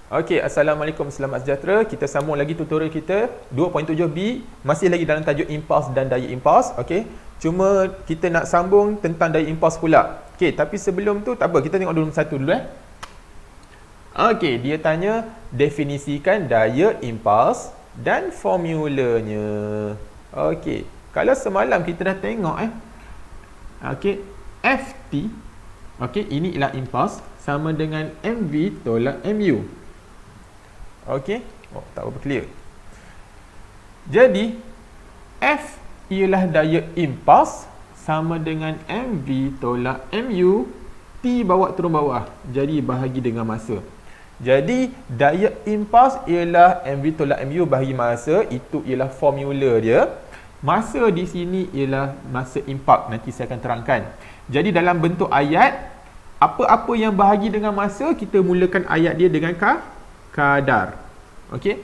Okey, Assalamualaikum, selamat sejahtera. Kita sambung lagi tutorial kita 2.7b, masih lagi dalam tajuk impuls dan daya impuls. Okey, cuma kita nak sambung tentang daya impuls pula. Okey, tapi sebelum tu tak apa, kita tengok dulu satu dulu. Okey, dia tanya definisikan daya impuls dan formulanya. Okey, kalau semalam kita dah tengok okey, Ft, okey, ini ialah impuls sama dengan mv tolak mu. Okey, tak apa clear. Jadi F ialah daya impuls sama dengan mv tolak mu, T bawa turun bawah, jadi bahagi dengan masa. Jadi daya impuls ialah mv tolak mu bahagi masa, itu ialah formula dia. Masa di sini ialah masa impak, nanti saya akan terangkan. Jadi dalam bentuk ayat, apa-apa yang bahagi dengan masa, kita mulakan ayat dia dengan kadar. Okey.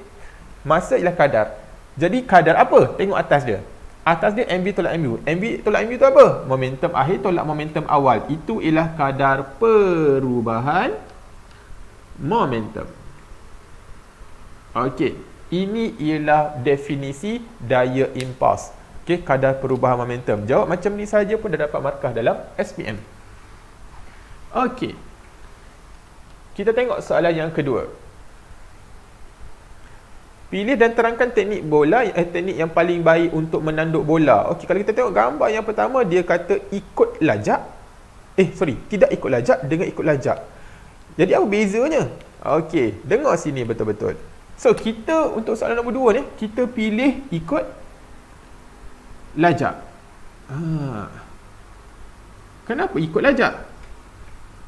Masa ialah kadar. Jadi kadar apa? Tengok atas dia. Atas dia mv tolak mu. mv tolak mu tu apa? Momentum akhir tolak momentum awal. Itu ialah kadar perubahan momentum. Okey. Ini ialah definisi daya impuls. Okey, kadar perubahan momentum. Jawab macam ni saja pun dah dapat markah dalam SPM. Okey. Kita tengok soalan yang kedua. Pilih dan terangkan teknik bola, teknik yang paling baik untuk menanduk bola. Okey, kalau kita tengok gambar yang pertama, dia kata ikut lajak. Tidak ikut lajak dengan ikut lajak. Jadi apa bezanya? Okey, dengar sini betul-betul. So, kita untuk soalan nombor 2 ni, kita pilih ikut lajak. Kenapa ikut lajak?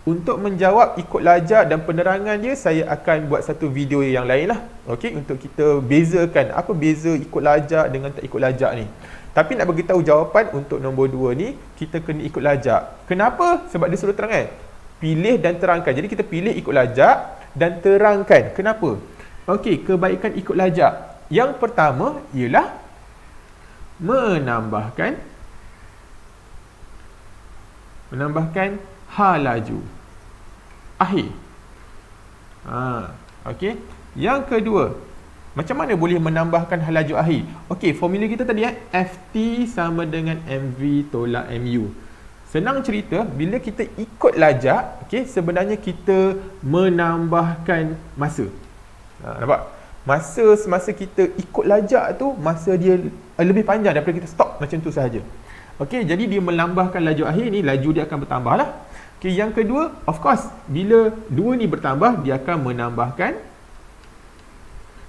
Untuk menjawab ikut lajak dan penerangan dia, saya akan buat satu video yang lain lah. Okey, untuk kita bezakan apa beza ikut lajak dengan tak ikut lajak ni. Tapi nak beritahu jawapan untuk nombor 2 ni, kita kena ikut lajak. Kenapa? Sebab dia suruh terangkan. Pilih dan terangkan. Jadi kita pilih ikut lajak dan terangkan. Kenapa? Okey, kebaikan ikut lajak. Yang pertama ialah menambahkan hal laju akhir. Okey. Yang kedua, macam mana boleh menambahkan hal laju akhir? Okey, formula kita tadi Ft sama dengan mv tolak mu. Senang cerita, bila kita ikut lajak, okey, sebenarnya kita menambahkan masa. Nampak? Masa semasa kita ikut lajak tu, masa dia lebih panjang daripada kita stop macam tu sahaja. Okey, jadi dia menambahkan laju akhir ni, laju dia akan bertambah lah. Okey, yang kedua, of course, bila dua ni bertambah, dia akan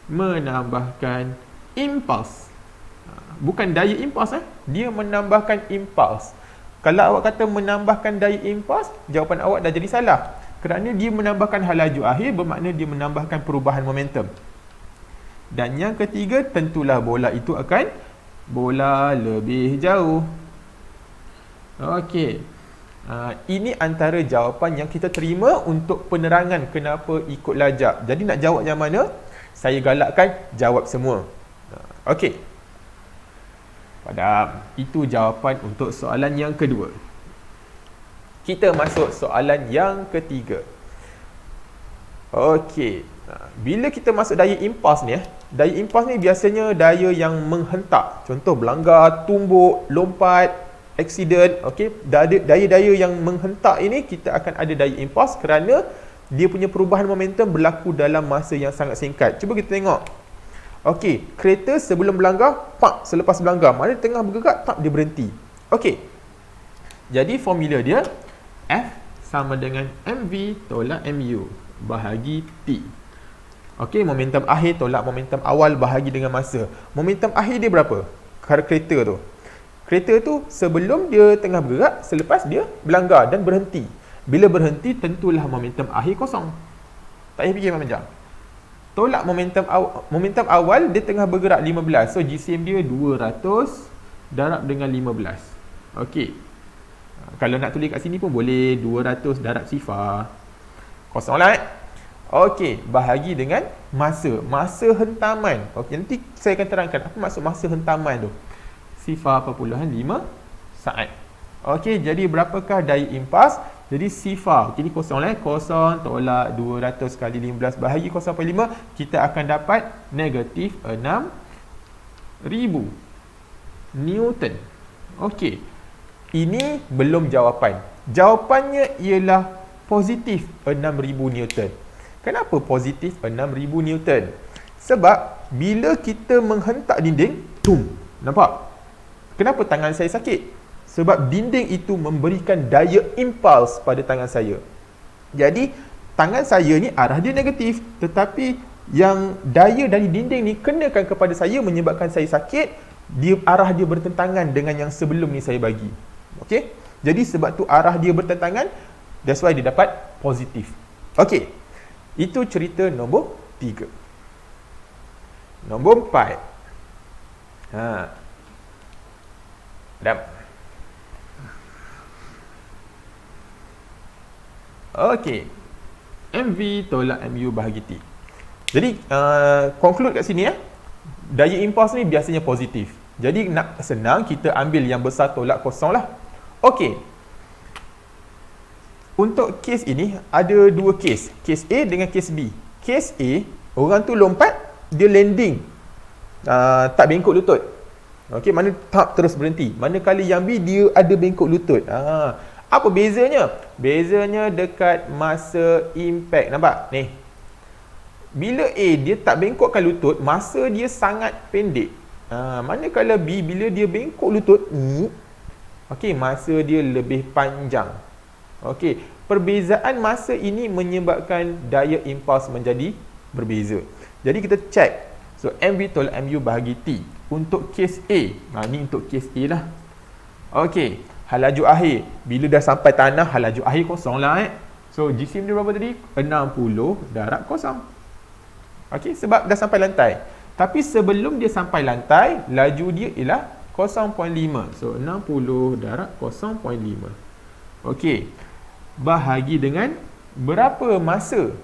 menambahkan impuls. Bukan daya impuls, dia menambahkan impuls. Kalau awak kata menambahkan daya impuls, jawapan awak dah jadi salah. Kerana dia menambahkan hal laju akhir, bermakna dia menambahkan perubahan momentum. Dan yang ketiga, tentulah bola itu akan bola lebih jauh. Okey. Ini antara jawapan yang kita terima untuk penerangan kenapa ikut lajak. Jadi nak jawab yang mana? Saya galakkan jawab semua. Okey. Padahal itu jawapan untuk soalan yang kedua. Kita masuk soalan yang ketiga. Okey. Bila kita masuk daya impuls ni, daya impuls ni biasanya daya yang menghentak. Contoh belanggar, tumbuk, lompat, accident. Okey, daya-daya yang menghentak ini kita akan ada daya impuls kerana dia punya perubahan momentum berlaku dalam masa yang sangat singkat. Cuba kita tengok. Okey, kereta sebelum belanggar, selepas belanggar, mana dia tengah bergerak, dia berhenti. Okey. Jadi formula dia F sama dengan mv tolak mu bahagi T. Okey, momentum akhir tolak momentum awal bahagi dengan masa. Momentum akhir dia berapa? Kereta tu. Kereta tu sebelum dia tengah bergerak, selepas dia berlanggar dan berhenti. Bila berhenti, tentulah momentum akhir kosong. Tak payah fikir panjang. Tolak momentum awal, dia tengah bergerak 15. So, GCM dia 200 darab dengan 15. Okey. Kalau nak tulis kat sini pun boleh 200 darab sifar. Kosong lah Okey, bahagi dengan masa. Masa hentaman. Okey, nanti saya akan terangkan apa maksud masa hentaman tu. 0.5 saat. Okey, jadi berapakah daya impuls? Jadi sifar, ini kosong lah, kosong tolak 200 kali 15 bahagi 0.5, kita akan dapat negatif 6,000 Newton. Okey, ini belum jawapan. Jawapannya ialah positif 6,000 Newton. Kenapa positif 6,000 Newton? Sebab bila kita menghentak dinding, tum, nampak? Kenapa tangan saya sakit? Sebab dinding itu memberikan daya impuls pada tangan saya. Jadi, tangan saya ni arah dia negatif, tetapi yang daya dari dinding ni kenakan kepada saya menyebabkan saya sakit, arah dia bertentangan dengan yang sebelum ni saya bagi. Okey? Jadi sebab tu arah dia bertentangan, that's why dia dapat positif. Okey. Itu cerita nombor 3. Nombor 4. Dam. Okey. MV tolak MU bahagi T. Jadi, conclude kat sini ya. Daya impuls ni biasanya positif. Jadi, nak senang, kita ambil yang besar tolak kosong lah. Okey. Untuk kes ini, ada dua kes. Kes A dengan kes B. Kes A, orang tu lompat, dia landing. Tak bengkok lutut. Okey, mana tak terus berhenti. Manakala yang B, dia ada bengkok lutut. Apa bezanya? Bezanya dekat masa impact. Nampak? Ni. Bila A, dia tak bengkokkan lutut, masa dia sangat pendek. Manakala B, bila dia bengkok lutut, okey, masa dia lebih panjang. Okey, perbezaan masa ini menyebabkan daya impuls menjadi berbeza. Jadi kita check. So, MV tolak MU bahagi T. Untuk kes A. Ni untuk kes A lah. Okey, halaju akhir. Bila dah sampai tanah, halaju akhir kosong lah. So, jisim dia berapa tadi? 60 darab kosong. Okey, sebab dah sampai lantai. Tapi sebelum dia sampai lantai, laju dia ialah 0.5. So, 60 darab 0.5. Okey, bahagi dengan berapa masa?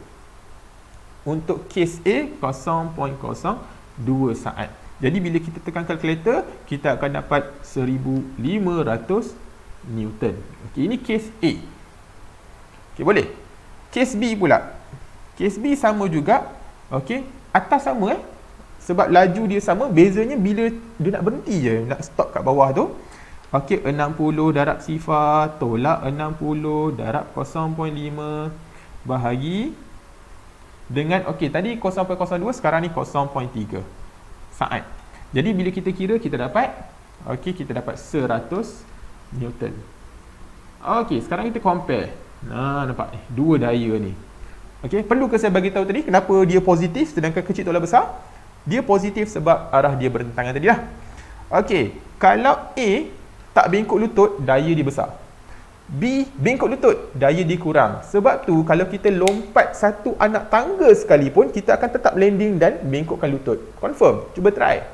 Untuk kes A, 0.02 saat. Jadi, bila kita tekan kalkulator, kita akan dapat 1,500 Newton. Okey, ini kes A. Okey, boleh? Kes B pula. Kes B sama juga. Okey, atas sama sebab laju dia sama, bezanya bila dia nak berhenti je, nak stop kat bawah tu. Okey, 60 darab sifar tolak 60 darab 0.5 bahagi dengan, okey, tadi 0.02, sekarang ni 0.3 saat. Jadi bila kita kira, kita dapat, okey, kita dapat 100 Newton. Okey, sekarang kita compare. Nampak ni, dua daya ni. Okey, perlu ke saya bagi tahu tadi kenapa dia positif sedangkan kecil tolak besar? Dia positif sebab arah dia bertentangan tadi lah. Okey, kalau A tak bengkok lutut, daya dia besar. B bengkok lutut, daya dia kurang. Sebab tu kalau kita lompat satu anak tangga sekalipun, kita akan tetap landing dan bengkokkan lutut. Confirm, cuba try.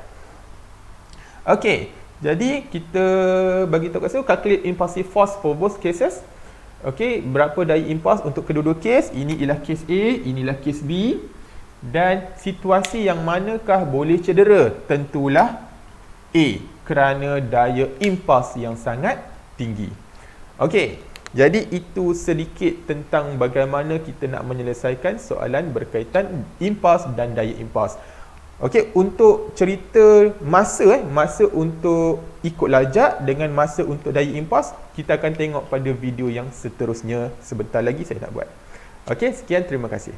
Okey, jadi kita bagi tahu kat saya, calculate impulsive force for both cases. Okey, berapa daya impuls untuk kedua-dua kes? Ini ialah kes A, inilah kes B. Dan situasi yang manakah boleh cedera? Tentulah A, kerana daya impuls yang sangat tinggi. Okey, jadi itu sedikit tentang bagaimana kita nak menyelesaikan soalan berkaitan impuls dan daya impuls. Okey, untuk cerita masa masa untuk ikut lajak dengan masa untuk daya impuls, kita akan tengok pada video yang seterusnya. Sebentar lagi saya nak buat. Okey, sekian, terima kasih.